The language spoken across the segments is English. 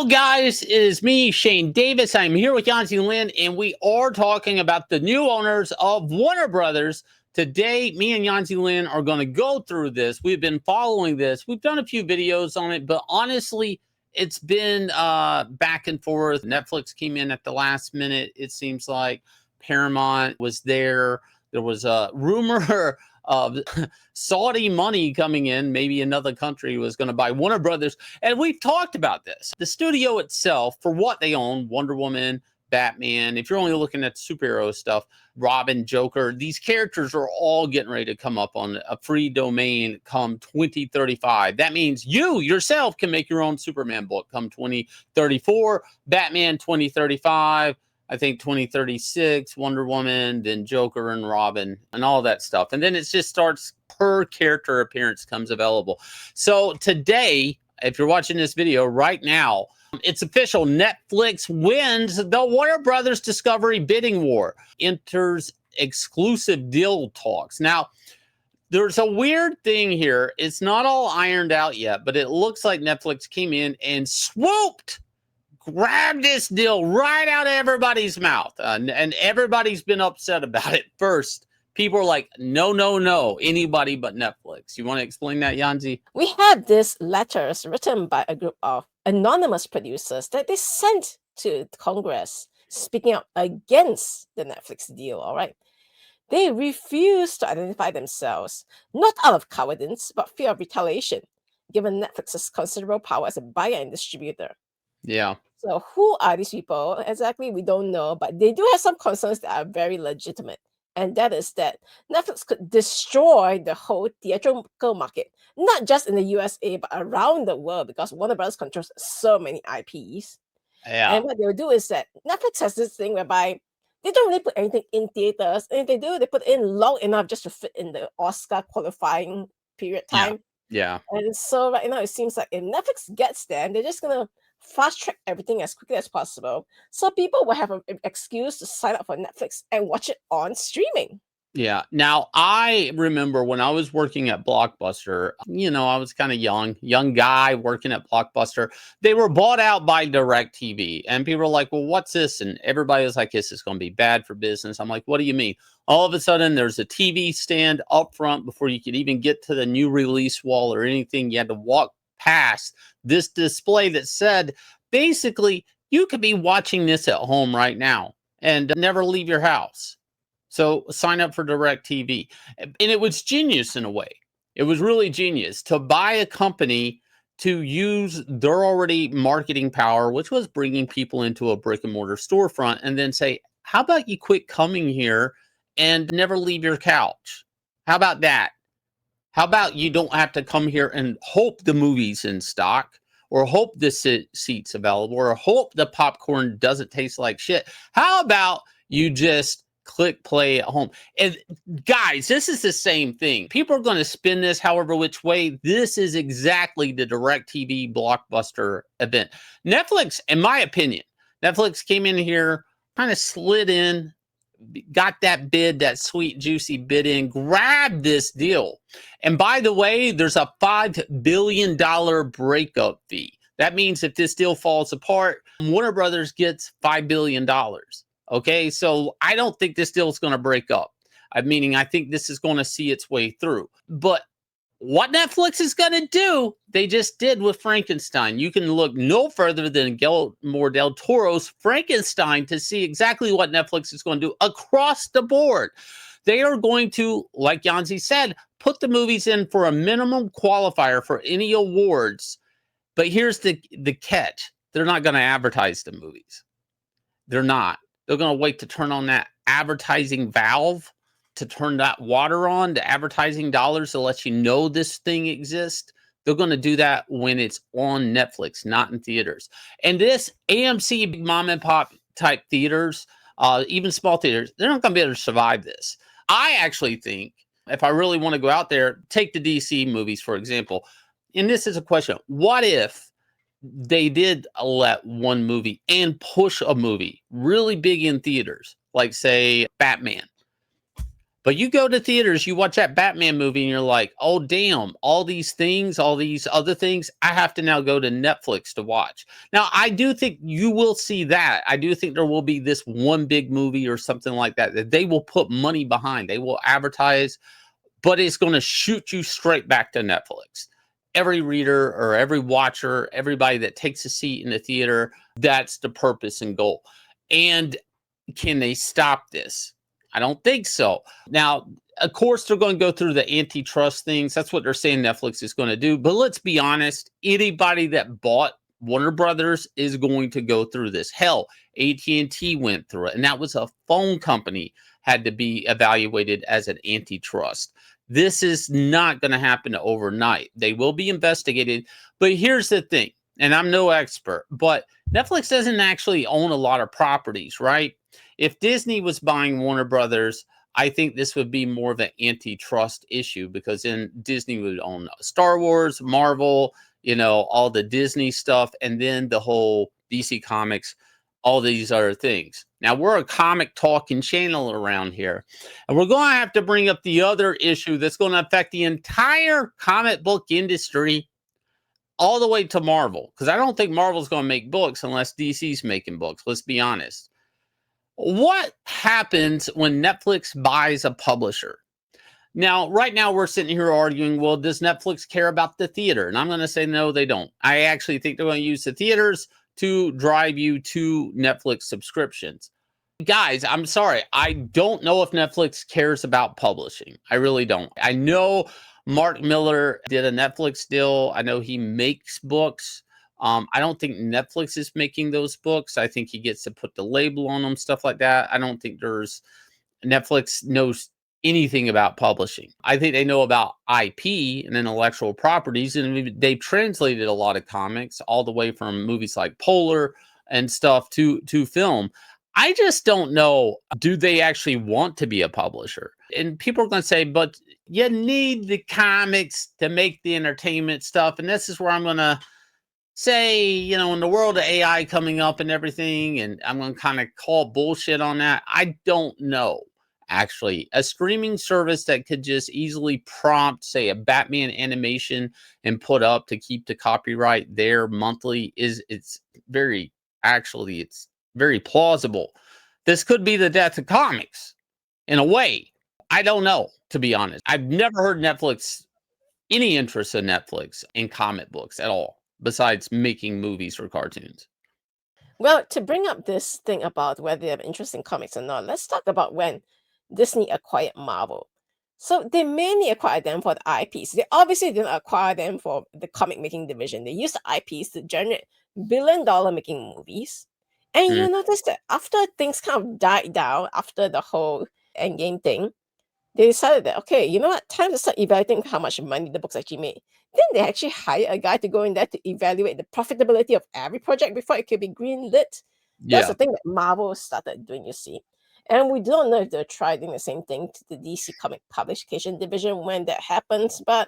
Hello, guys. It is me, Shane Davis. I'm here with Yanzi Lin, and we are talking about the new owners of Warner Brothers. Today, me and Yanzi Lin are going to go through this. We've been following this. We've done a few videos on it, but honestly, it's been back and forth. Netflix came in at the last minute. It seems like Paramount was there. There was a rumor of Saudi money coming in. Maybe another country was going to buy Warner Brothers. And we've talked about this. The studio itself, for what they own, Wonder Woman, Batman, if you're only looking at superhero stuff, Robin, Joker, these characters are all getting ready to come up on a free domain come 2035. That means you yourself can make your own Superman book come 2034, Batman 2035. I think 2036, Wonder Woman, then Joker and Robin and all that stuff. And then it just starts per character appearance comes available. So today, if you're watching this video right now, it's official. Netflix wins the Warner Brothers Discovery bidding war, enters exclusive deal talks. Now, there's a weird thing here. It's not all ironed out yet, but it looks like Netflix came in and swooped, grab this deal right out of everybody's mouth. And everybody's been upset about it. First, people are like, no, no, no, anybody but Netflix. You want to explain that, Yanzi? We have these letters written by a group of anonymous producers that they sent to Congress speaking out against the Netflix deal, all right? They refuse to identify themselves, not out of cowardice, but fear of retaliation, given Netflix's considerable power as a buyer and distributor. Yeah. So who are these people? Exactly, we don't know, but they do have some concerns that are very legitimate. And that is that Netflix could destroy the whole theatrical market, not just in the USA, but around the world, because Warner Brothers controls so many IPs. Yeah. And what they'll do is that Netflix has this thing whereby they don't really put anything in theaters. And if they do, they put it in long enough just to fit in the Oscar qualifying period time. Yeah. And so right now, it seems like if Netflix gets there, they're just going to fast track everything as quickly as possible, so people will have an excuse to sign up for Netflix and watch it on streaming. Yeah. Now, I remember when I was working at Blockbuster, I was kind of young guy working at Blockbuster. They were bought out by DirecTV, and people were like, well, what's this? And everybody was like, this is going to be bad for business. I'm like, what do you mean? All of a sudden, there's a TV stand up front before you could even get to the new release wall or anything. You had to walk past this display that said, basically, you could be watching this at home right now and never leave your house. So sign up for DirecTV. And it was genius in a way. It was really genius to buy a company to use their already marketing power, which was bringing people into a brick and mortar storefront, and then say, how about you quit coming here and never leave your couch? How about that? How about you don't have to come here and hope the movie's in stock, or hope the seat's available, or hope the popcorn doesn't taste like shit? How about you just click play at home? And guys, this is the same thing. People are going to spin this however which way. This is exactly the DirecTV Blockbuster event. Netflix, in my opinion, Netflix came in here, kind of slid in, got that bid, that sweet, juicy bid in, grabbed this deal. And by the way, there's a $5 billion breakup fee. That means if this deal falls apart, Warner Brothers gets $5 billion. Okay, so I don't think this deal is going to break up. Meaning, I think this is going to see its way through. But what Netflix is going to do, they just did with Frankenstein. You can look no further than Guillermo del Toro's Frankenstein to see exactly what Netflix is going to do across the board. They are going to, like Yanzi said, put the movies in for a minimum qualifier for any awards. But here's the catch. They're not going to advertise the movies. They're not. They're going to wait to turn on that advertising valve, to turn that water on, the advertising dollars to let you know this thing exists. They're going to do that when it's on Netflix, not in theaters. And this AMC mom and pop type theaters, even small theaters, they're not going to be able to survive this. I actually think if I really want to go out there, take the DC movies, for example. And this is a question. What if they did let one movie and push a movie really big in theaters, like say Batman? But you go to theaters, you watch that Batman movie, and you're like, oh, damn, all these things, all these other things, I have to now go to Netflix to watch. Now, I do think you will see that. I do think there will be this one big movie or something like that that they will put money behind. They will advertise, but it's going to shoot you straight back to Netflix. Every reader or every watcher, everybody that takes a seat in the theater, that's the purpose and goal. And can they stop this? I don't think so. Now, of course, they're going to go through the antitrust things. That's what they're saying Netflix is going to do. But let's be honest, anybody that bought Warner Brothers is going to go through this. Hell, AT&T went through it, and that was a phone company had to be evaluated as an antitrust. This is not going to happen overnight. They will be investigated. But here's the thing, and I'm no expert, but Netflix doesn't actually own a lot of properties, right? If Disney was buying Warner Brothers, I think this would be more of an antitrust issue because then Disney would own Star Wars, Marvel, all the Disney stuff, and then the whole DC Comics, all these other things. Now, we're a comic talking channel around here, and we're going to have to bring up the other issue that's going to affect the entire comic book industry all the way to Marvel, because I don't think Marvel's going to make books unless DC's making books. Let's be honest. What happens when Netflix buys a publisher? Now, right now, we're sitting here arguing, well, does Netflix care about the theater? And I'm going to say, no, they don't. I actually think they're going to use the theaters to drive you to Netflix subscriptions. Guys, I'm sorry. I don't know if Netflix cares about publishing. I really don't. I know Mark Miller did a Netflix deal. I know he makes books. I don't think Netflix is making those books. I think he gets to put the label on them, stuff like that. I don't think Netflix knows anything about publishing. I think they know about IP and intellectual properties, and they've translated a lot of comics all the way from movies like Polar and stuff to film. I just don't know, do they actually want to be a publisher? And people are going to say, but you need the comics to make the entertainment stuff. And this is where I'm going to say, in the world of AI coming up and everything, and I'm going to kind of call bullshit on that. I don't know. Actually, a streaming service that could just easily prompt, say, a Batman animation and put up to keep the copyright there monthly it's very plausible. This could be the death of comics in a way. I don't know, to be honest. I've never heard any interest in Netflix in comic books at all, besides making movies or cartoons. Well, to bring up this thing about whether they have interest in comics or not, let's talk about when Disney acquired Marvel. So they mainly acquired them for the IPs. They obviously didn't acquire them for the comic making division. They used the IPs to generate billion-dollar making movies. And Mm, you notice that after things kind of died down after the whole Endgame thing, they decided that, okay, you know what, time to start evaluating how much money the books actually made. Then they actually hired a guy to go in there to evaluate the profitability of every project before it could be greenlit. That's yeah. the thing that Marvel started doing, you see. And we don't know if they'll try doing the same thing to the DC comic publication division when that happens, but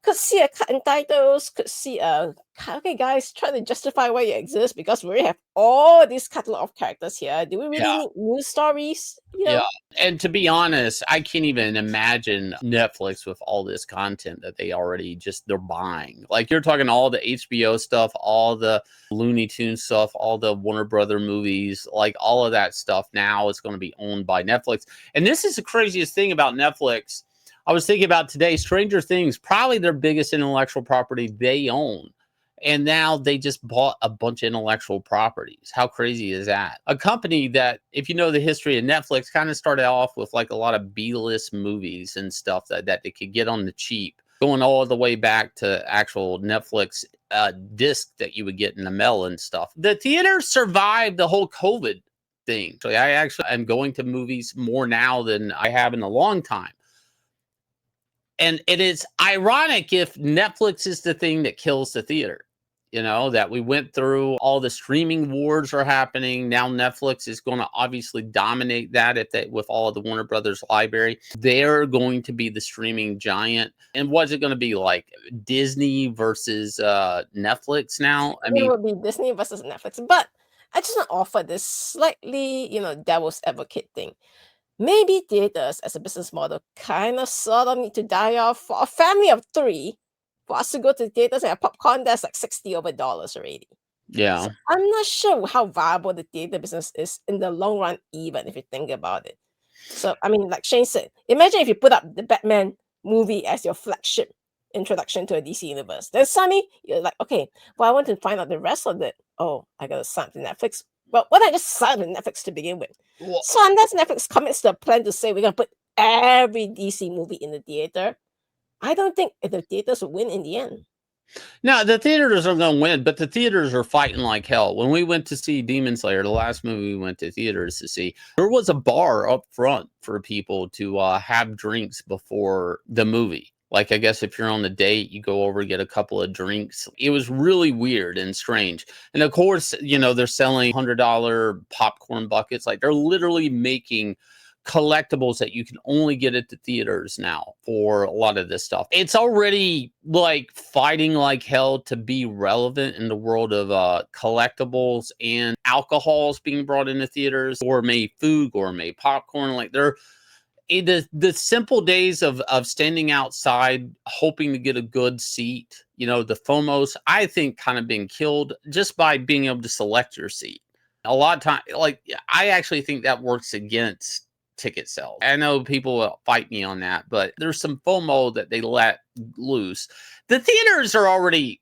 could see a cut in titles, could see a okay, guys, try to justify why you exist because we already have all these catalog of characters here. Do we really Yeah. need new stories? Yeah. And to be honest, I can't even imagine Netflix with all this content that they're buying. Like you're talking all the HBO stuff, all the Looney Tunes stuff, all the Warner Brother movies, like all of that stuff now is going to be owned by Netflix. And this is the craziest thing about Netflix. I was thinking about today, Stranger Things, probably their biggest intellectual property they own. And now they just bought a bunch of intellectual properties. How crazy is that? A company that, if you know the history of Netflix, kind of started off with like a lot of B-list movies and stuff that they could get on the cheap, going all the way back to actual Netflix disc that you would get in the mail and stuff. The theater survived the whole COVID thing. So I actually am going to movies more now than I have in a long time. And it is ironic if Netflix is the thing that kills the theater. That we went through all the streaming wars are happening. Now Netflix is going to obviously dominate that with all of the Warner Brothers library. They're going to be the streaming giant. And what's it going to be like? Disney versus Netflix now? I It mean, will be Disney versus Netflix. But I just want to offer this slightly, devil's advocate thing. maybe theaters as a business model kind of sort of need to die off for a family of 3. For us to go to the theaters and have popcorn, that's like $60 over already. Yeah. So I'm not sure how viable the theater business is in the long run, even if you think about it. So, I mean, like Shane said, imagine if you put up the Batman movie as your flagship introduction to a DC universe. Then suddenly you're like, okay, well, I want to find out the rest of it. Oh, I got to sign up to Netflix. Well, why not just sign up to Netflix to begin with? Well, So unless Netflix commits to a plan to say we're going to put every DC movie in the theater, I don't think the theaters will win in the end. no, the theaters are going to win, but the theaters are fighting like hell. When we went to see Demon Slayer, the last movie we went to theaters to see, there was a bar up front for people to have drinks before the movie. Like, I guess if you're on the date, you go over, get a couple of drinks. It was really weird and strange. And of course, they're selling $100 popcorn buckets. Like, they're literally making collectibles that you can only get at the theaters now for a lot of this stuff. It's already like fighting like hell to be relevant in the world of collectibles and alcohols being brought into theaters, gourmet food, gourmet popcorn. Like the simple days of standing outside hoping to get a good seat, the FOMOs, I think kind of been killed just by being able to select your seat. A lot of time, like, I actually think that works against ticket sales. I know people will fight me on that, but there's some FOMO that they let loose. The theaters are already,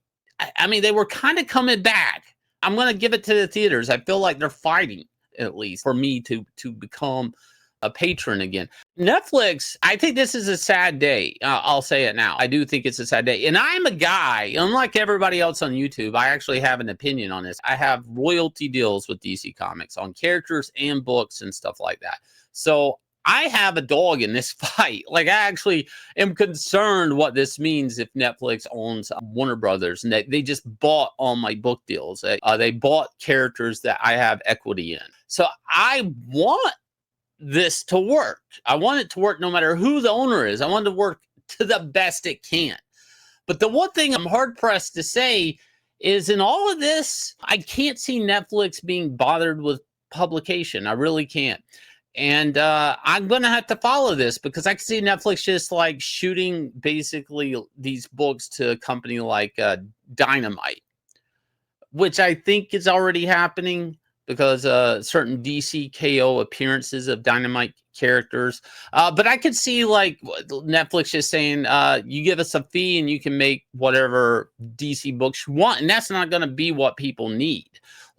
I mean, they were kind of coming back. I'm going to give it to the theaters. I feel like they're fighting, at least, for me to become a patron again. Netflix, I think this is a sad day. I'll say it now. I do think it's a sad day. And I'm a guy, unlike everybody else on YouTube, I actually have an opinion on this. I have royalty deals with DC Comics on characters and books and stuff like that. So I have a dog in this fight. Like, I actually am concerned what this means if Netflix owns Warner Brothers and they just bought all my book deals. They bought characters that I have equity in. So I want this to work. I want it to work no matter who the owner is. I want it to work to the best it can. But the one thing I'm hard pressed to say is in all of this, I can't see Netflix being bothered with publication. I really can't. And I'm going to have to follow this because I can see Netflix just like shooting basically these books to a company like Dynamite, which I think is already happening because certain DC KO appearances of Dynamite characters. But I could see like Netflix just saying, you give us a fee and you can make whatever DC books you want. And that's not going to be what people need.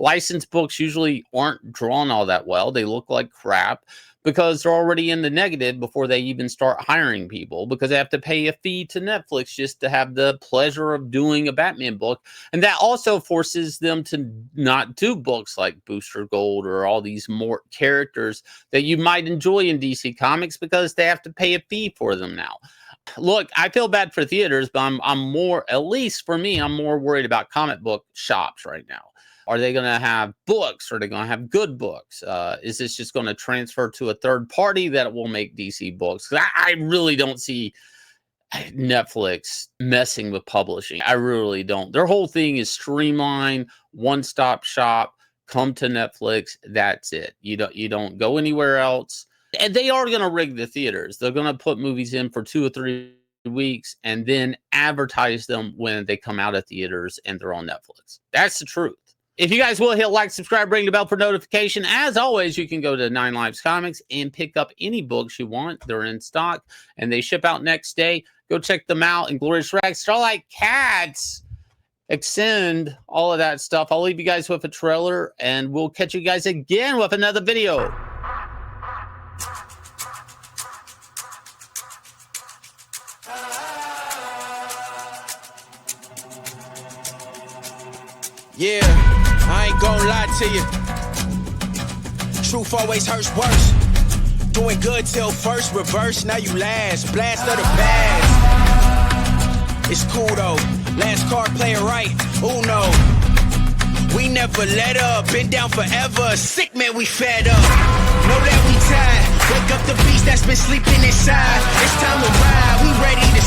Licensed books usually aren't drawn all that well. They look like crap because they're already in the negative before they even start hiring people because they have to pay a fee to Netflix just to have the pleasure of doing a Batman book. And that also forces them to not do books like Booster Gold or all these more characters that you might enjoy in DC Comics because they have to pay a fee for them now. Look, I feel bad for theaters, but I'm more, at least for me, I'm more worried about comic book shops right now. Are they going to have books? Are they going to have good books? Is this just going to transfer to a third party that will make DC books? I really don't see Netflix messing with publishing. I really don't. Their whole thing is streamline, one-stop shop, come to Netflix. That's it. You don't go anywhere else. And they are going to rig the theaters. They're going to put movies in for 2 or 3 weeks and then advertise them when they come out of theaters and they're on Netflix. That's the truth. If you guys will hit like, subscribe, ring the bell for notification. As always, you can go to 9 Lives Comics and pick up any books you want. They're in stock and they ship out next day. Go check them out. And Glorious Rags, Starlight Cats, Extend, all of that stuff. I'll leave you guys with a trailer and we'll catch you guys again with another video. Yeah, I ain't gon' lie to you. Truth always hurts worse. Doing good till first, reverse, now you last. Blast of the past. It's cool though. Last card, play it right. Uno. We never let up. Been down forever. Sick man, we fed up. Know that we tired. Wake up the beast that's been sleeping inside. It's time to ride. We ready to